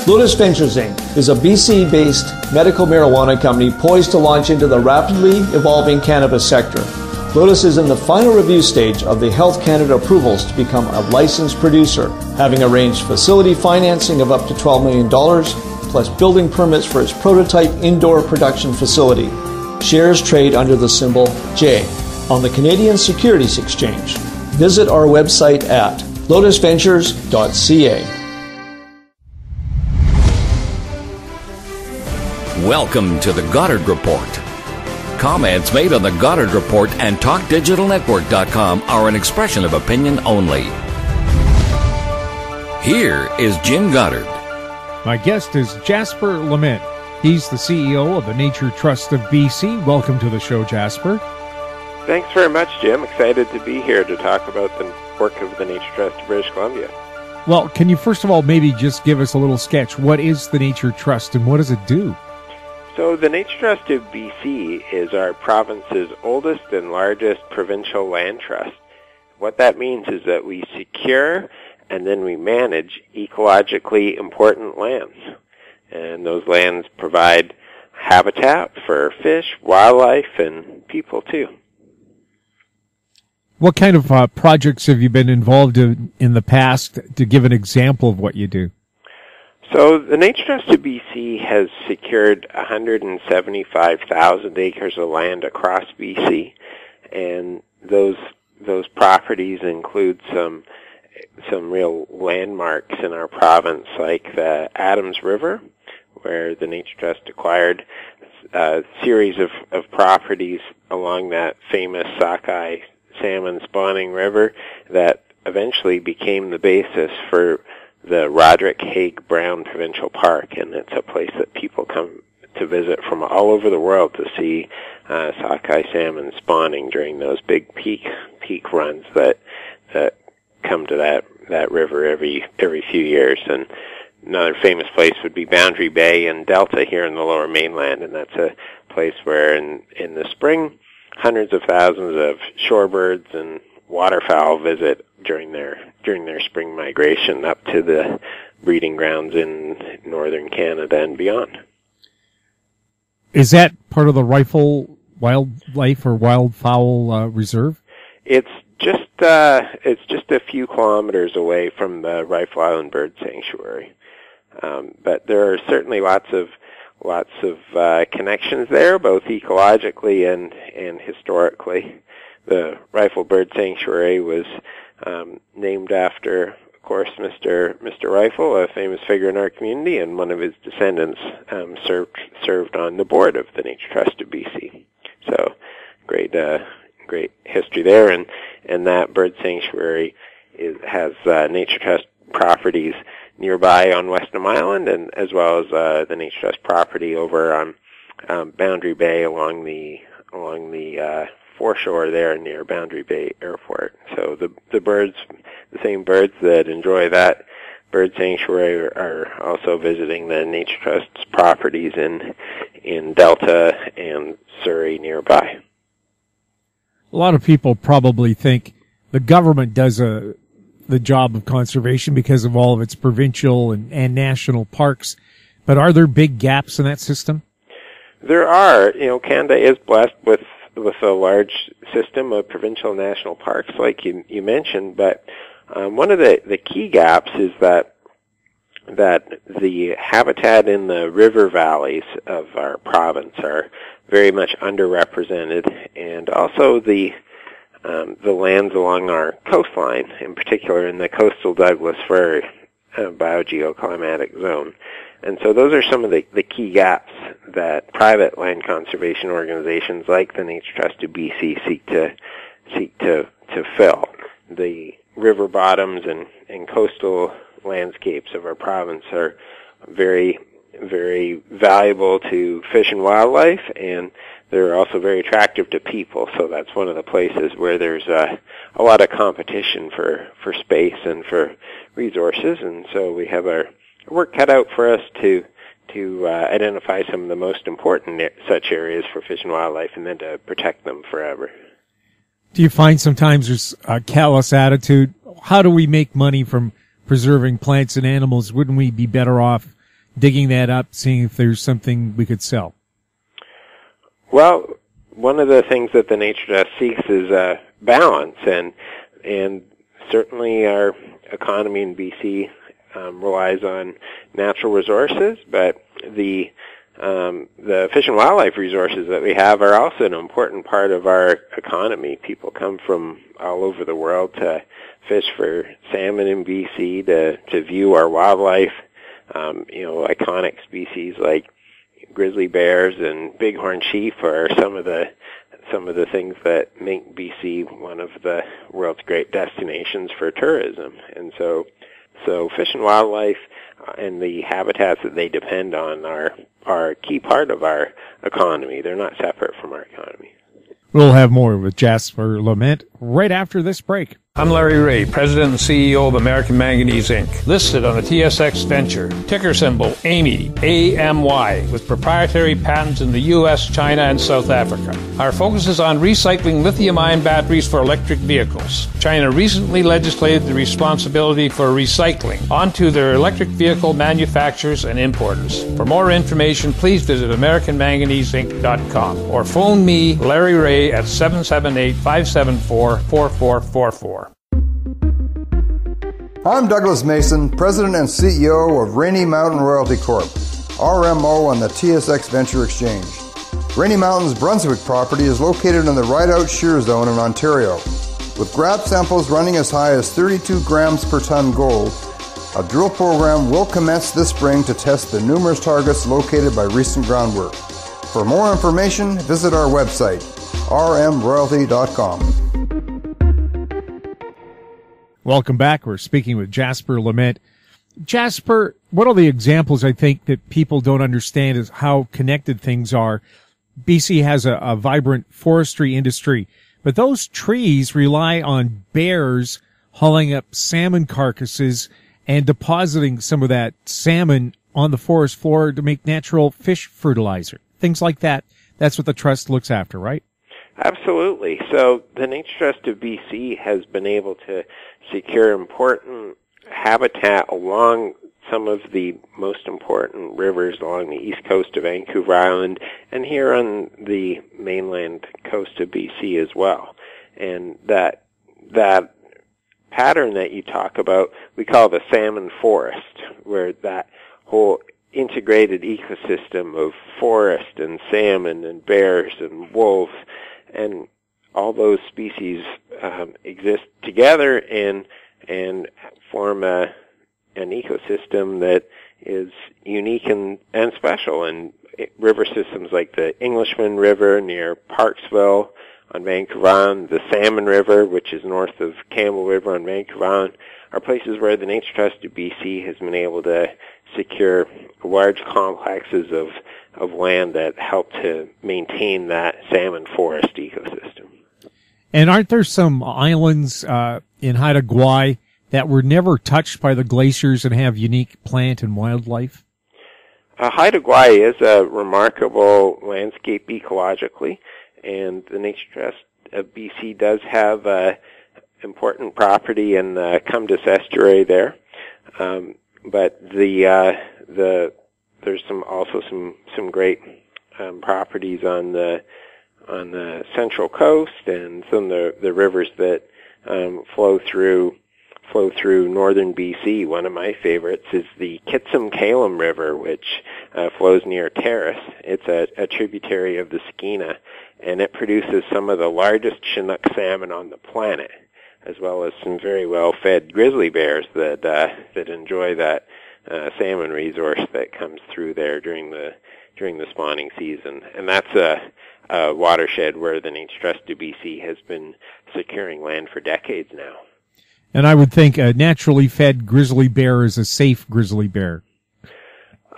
Lotus Ventures Inc. is a BC-based medical marijuana company poised to launch into the rapidly evolving cannabis sector. Lotus is in the final review stage of the Health Canada approvals to become a licensed producer, having arranged facility financing of up to $12 million, plus building permits for its prototype indoor production facility. Shares trade under the symbol J on the Canadian Securities Exchange. Visit our website at lotusventures.ca. Welcome to the Goddard Report. Comments made on the Goddard Report and TalkDigitalNetwork.com are an expression of opinion only. Here is Jim Goddard. My guest is Jasper Lament. He's the CEO of the Nature Trust of BC. Welcome to the show, Jasper. Thanks very much, Jim. Excited to be here to talk about the work of the Nature Trust of British Columbia. Well, can you first of all maybe just give us a little sketch? What is the Nature Trust and what does it do? So the Nature Trust of BC is our province's oldest and largest provincial land trust. What that means is that we secure and then we manage ecologically important lands. And those lands provide habitat for fish, wildlife, and people too. What kind of projects have you been involved in the past, to give an example of what you do? So the Nature Trust of BC has secured 175,000 acres of land across BC, and those properties include some real landmarks in our province, like the Adams River, where the Nature Trust acquired a series of properties along that famous sockeye salmon spawning river that eventually became the basis for the Roderick Haig Brown Provincial Park, and it's a place that people come to visit from all over the world to see sockeye salmon spawning during those big peak runs that come to that river every few years. And another famous place would be Boundary Bay and Delta here in the Lower Mainland, and that's a place where in the spring hundreds of thousands of shorebirds and waterfowl visit during their spring migration up to the breeding grounds in northern Canada and beyond. Is that part of the Rifle Wildlife or Wildfowl Reserve? It's just a few kilometers away from the Rifle Island Bird Sanctuary, but there are certainly lots of connections there, both ecologically and historically. The Rifle Bird Sanctuary was named after, of course, Mr. Rifle, a famous figure in our community, and one of his descendants served on the board of the Nature Trust of BC. So, great history there, and that bird sanctuary has Nature Trust properties nearby on Weston Island, and as well as the Nature Trust property over on Boundary Bay along the foreshore there near Boundary Bay Airport. So the same birds that enjoy that bird sanctuary are also visiting the Nature Trust's properties in Delta and Surrey nearby. A lot of people probably think the government does the job of conservation because of all of its provincial and national parks, but are there big gaps in that system? There are. Canada is blessed with a large system of provincial and national parks, like you mentioned, but one of the key gaps is that the habitat in the river valleys of our province are very much underrepresented, and also the lands along our coastline, in particular in the coastal Douglas Fir biogeoclimatic zone. And so those are some of the key gaps that private land conservation organizations like the Nature Trust of BC seek to fill. The river bottoms and coastal landscapes of our province are very, very valuable to fish and wildlife, and they're also very attractive to people. So that's one of the places where there's a lot of competition for space and for resources, and so we have our work cut out for us to identify some of the most important such areas for fish and wildlife, and then to protect them forever. Do you find sometimes there's a callous attitude? How do we make money from preserving plants and animals? Wouldn't we be better off digging that up, seeing if there's something we could sell? Well, one of the things that the Nature Trust seeks is balance, and certainly our economy in BC relies on natural resources, but the fish and wildlife resources that we have are also an important part of our economy. People come from all over the world to fish for salmon in BC, to view our wildlife. Iconic species like grizzly bears and bighorn sheep are some of the things that make BC one of the world's great destinations for tourism. And so fish and wildlife and the habitats that they depend on are a key part of our economy. They're not separate from our economy. We'll have more with Jasper Lament right after this break. I'm Larry Ray, President and CEO of American Manganese, Inc., listed on the TSX Venture, ticker symbol AMY, A-M-Y, with proprietary patents in the U.S., China, and South Africa. Our focus is on recycling lithium-ion batteries for electric vehicles. China recently legislated the responsibility for recycling onto their electric vehicle manufacturers and importers. For more information, please visit AmericanManganeseInc.com or phone me, Larry Ray, at 778-574-4444. I'm Douglas Mason, President and CEO of Rainy Mountain Royalty Corp., RMO on the TSX Venture Exchange. Rainy Mountain's Brunswick property is located in the Rideout Shear Zone in Ontario. With grab samples running as high as 32 grams per ton gold, a drill program will commence this spring to test the numerous targets located by recent groundwork. For more information, visit our website, rmroyalty.com. Welcome back. We're speaking with Jasper Lament. Jasper, one of the examples I think that people don't understand is how connected things are. BC has a vibrant forestry industry, but those trees rely on bears hauling up salmon carcasses and depositing some of that salmon on the forest floor to make natural fish fertilizer. Things like that. That's what the trust looks after, right? Absolutely. So the Nature Trust of BC has been able to secure important habitat along some of the most important rivers along the east coast of Vancouver Island and here on the mainland coast of BC as well. And that pattern that you talk about, we call the salmon forest, where that whole integrated ecosystem of forest and salmon and bears and wolves and all those species exist together and form an ecosystem that is unique and special. And river systems like the Englishman River near Parksville on Vancouver Island, the Salmon River, which is north of Campbell River on Vancouver Island, are places where the Nature Trust of BC has been able to secure large complexes of land that help to maintain that salmon forest ecosystem. And aren't there some islands in Haida Gwaii that were never touched by the glaciers and have unique plant and wildlife? Haida Gwaii is a remarkable landscape ecologically, and the Nature Trust of BC does have important property in the Cumdis estuary there. But there's some great properties on the central coast and some of the rivers that flow through northern BC. One of my favorites is the Kitsum-Kalem River, which flows near Terrace. It's a tributary of the Skeena, and it produces some of the largest Chinook salmon on the planet, as well as some very well-fed grizzly bears that enjoy that salmon resource that comes through there during the spawning season. And that's a watershed where the Nature Trust of BC has been securing land for decades now. And I would think a naturally fed grizzly bear is a safe grizzly bear.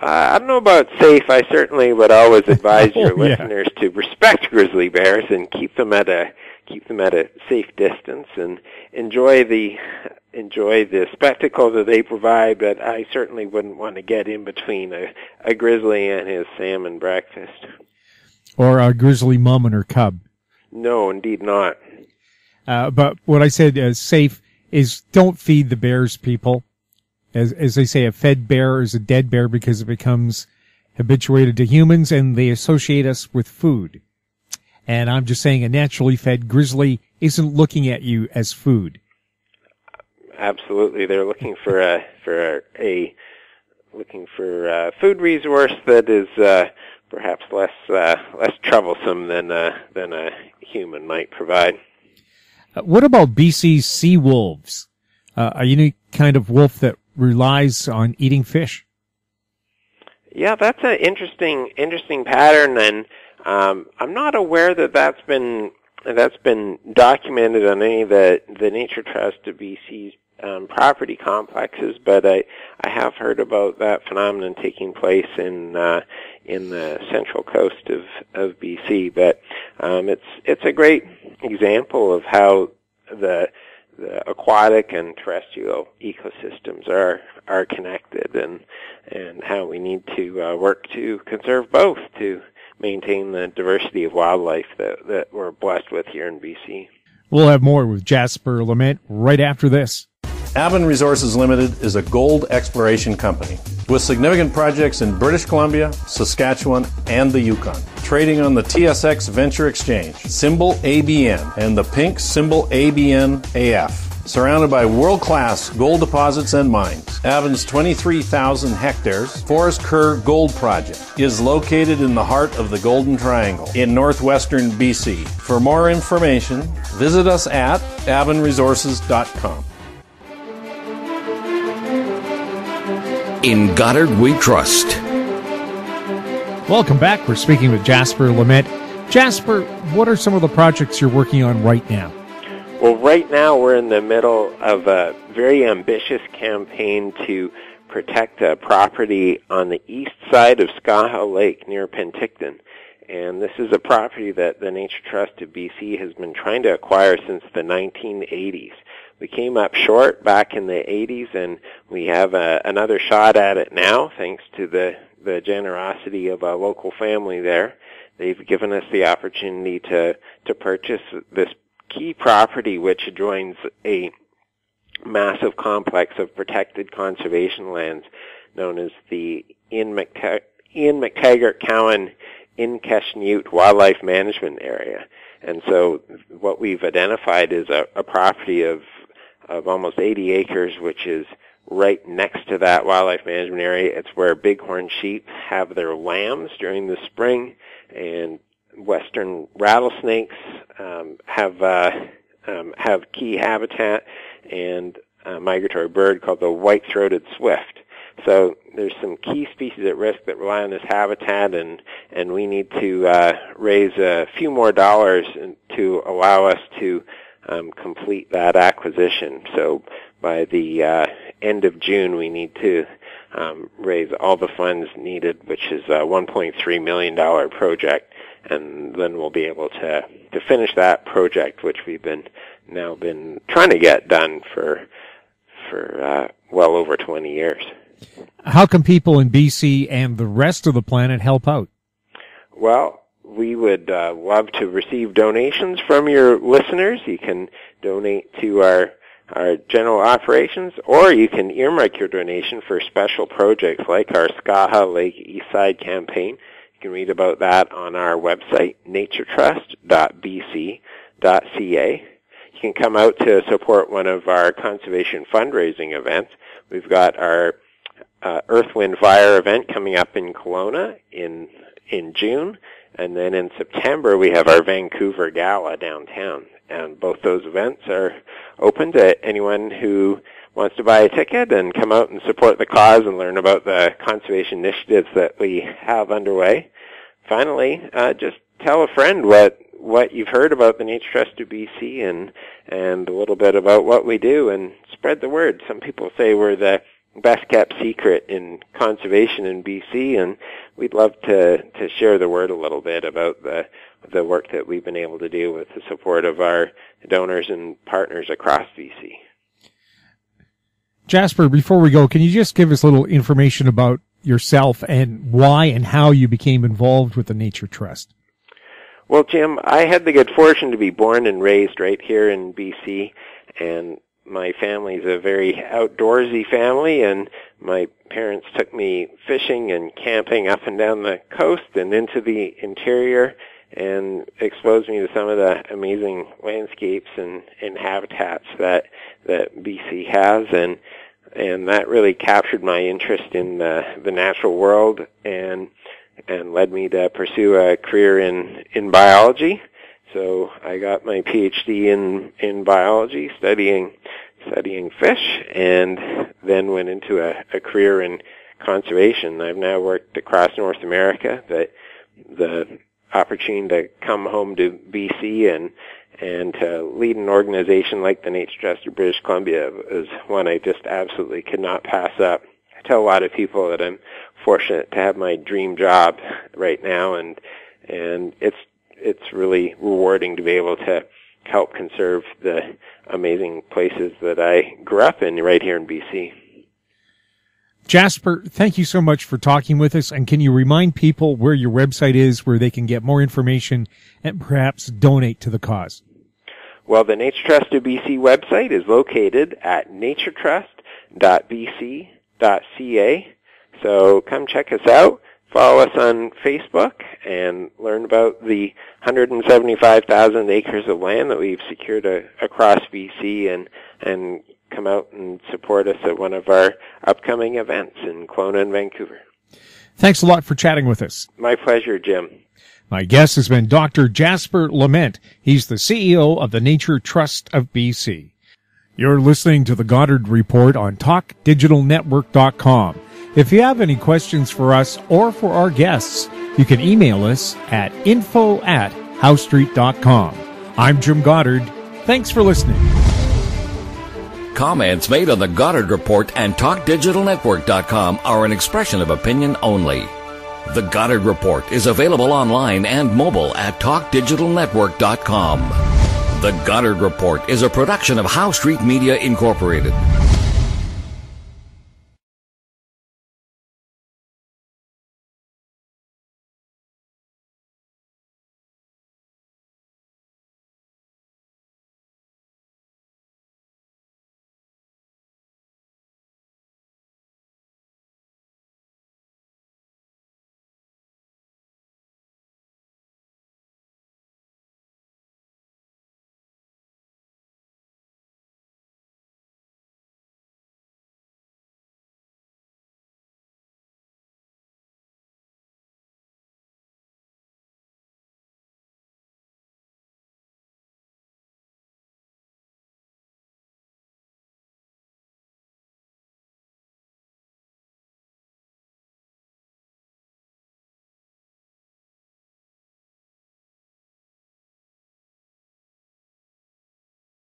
I don't know about safe. I certainly would always advise your listeners to respect grizzly bears and keep them at a safe distance and enjoy the spectacle that they provide. But I certainly wouldn't want to get in between a grizzly and his salmon breakfast. Or a grizzly mom and her cub. No, indeed not. But what I said safe is don't feed the bears, people. As they say, a fed bear is a dead bear because it becomes habituated to humans and they associate us with food. And I'm just saying a naturally fed grizzly isn't looking at you as food. Absolutely. They're looking for a food resource that is perhaps less troublesome than a human might provide. What about BC's sea wolves? A unique kind of wolf that relies on eating fish. Yeah, that's an interesting pattern, and I'm not aware that that's been documented on any of the Nature Trust of BC's property complexes, but I have heard about that phenomenon taking place in the central coast of BC. But it's a great example of how the aquatic and terrestrial ecosystems are connected, and how we need to work to conserve both to maintain the diversity of wildlife that we're blessed with here in BC. We'll have more with Jasper Lament right after this. Avon Resources Limited is a gold exploration company with significant projects in British Columbia, Saskatchewan, and the Yukon. Trading on the TSX Venture Exchange, symbol ABN, and the pink symbol ABN-AF. Surrounded by world-class gold deposits and mines, Avon's 23,000 hectares Forest Kerr Gold Project is located in the heart of the Golden Triangle in northwestern BC. For more information, visit us at avonresources.com. In Goddard we trust. Welcome back. We're speaking with Jasper Lament. Jasper, what are some of the projects you're working on right now? Well, right now we're in the middle of a very ambitious campaign to protect a property on the east side of Skaha Lake near Penticton. And this is a property that the Nature Trust of BC has been trying to acquire since the 1980s. We came up short back in the 80s, and we have another shot at it now, thanks to the generosity of a local family there. They've given us the opportunity to purchase this key property, which adjoins a massive complex of protected conservation lands known as the Ian McTaggart-Cowan Inkeshniut Wildlife Management Area. And so what we've identified is a property of almost 80 acres, which is right next to that wildlife management area. It's where bighorn sheep have their lambs during the spring, and western rattlesnakes have key habitat, and a migratory bird called the white-throated swift. So there's some key species at risk that rely on this habitat, and we need to raise a few more dollars to allow us to complete that acquisition. So by the end of June, we need to raise all the funds needed, which is a $1.3 million project, and then we'll be able to finish that project, which we've been trying to get done for well over 20 years. How can people in BC and the rest of the planet help out? Well, we would love to receive donations from your listeners. You can donate to our general operations, or you can earmark your donation for special projects like our Skaha Lake Eastside campaign. You can read about that on our website, naturetrust.bc.ca. You can come out to support one of our conservation fundraising events. We've got our Earth, Wind, Fire event coming up in Kelowna in June. And then in September, we have our Vancouver Gala downtown. And both those events are open to anyone who wants to buy a ticket and come out and support the cause and learn about the conservation initiatives that we have underway. Finally, just tell a friend what you've heard about the Nature Trust of BC and a little bit about what we do, and spread the word. Some people say we're the best kept secret in conservation in BC, and we'd love to share the word a little bit about the work that we've been able to do with the support of our donors and partners across BC. Jasper, before we go, can you just give us a little information about yourself and why and how you became involved with the Nature Trust? Well, Jim, I had the good fortune to be born and raised right here in BC, and my family's a very outdoorsy family, and my parents took me fishing and camping up and down the coast and into the interior, and exposed me to some of the amazing landscapes and habitats that BC has, and that really captured my interest in the natural world and led me to pursue a career in biology. So I got my PhD in biology, studying fish, and then went into a career in conservation. I've now worked across North America. The opportunity to come home to BC and to lead an organization like the Nature Trust of British Columbia is one I just absolutely could not pass up. I tell a lot of people that I'm fortunate to have my dream job right now, and it's really rewarding to be able to help conserve the amazing places that I grew up in right here in BC. Jasper, thank you so much for talking with us. And can you remind people where your website is, where they can get more information and perhaps donate to the cause? Well, the Nature Trust of BC website is located at naturetrust.bc.ca. So come check us out. Follow us on Facebook and learn about the 175,000 acres of land that we've secured across BC, and come out and support us at one of our upcoming events in Kelowna and Vancouver. Thanks a lot for chatting with us. My pleasure, Jim. My guest has been Dr. Jasper Lament. He's the CEO of the Nature Trust of BC. You're listening to the Goddard Report on TalkDigitalNetwork.com. If you have any questions for us or for our guests, you can email us at info@howstreet.com. I'm Jim Goddard. Thanks for listening. Comments made on the Goddard Report and TalkDigitalNetwork.com are an expression of opinion only. The Goddard Report is available online and mobile at TalkDigitalNetwork.com. The Goddard Report is a production of How Street Media Incorporated.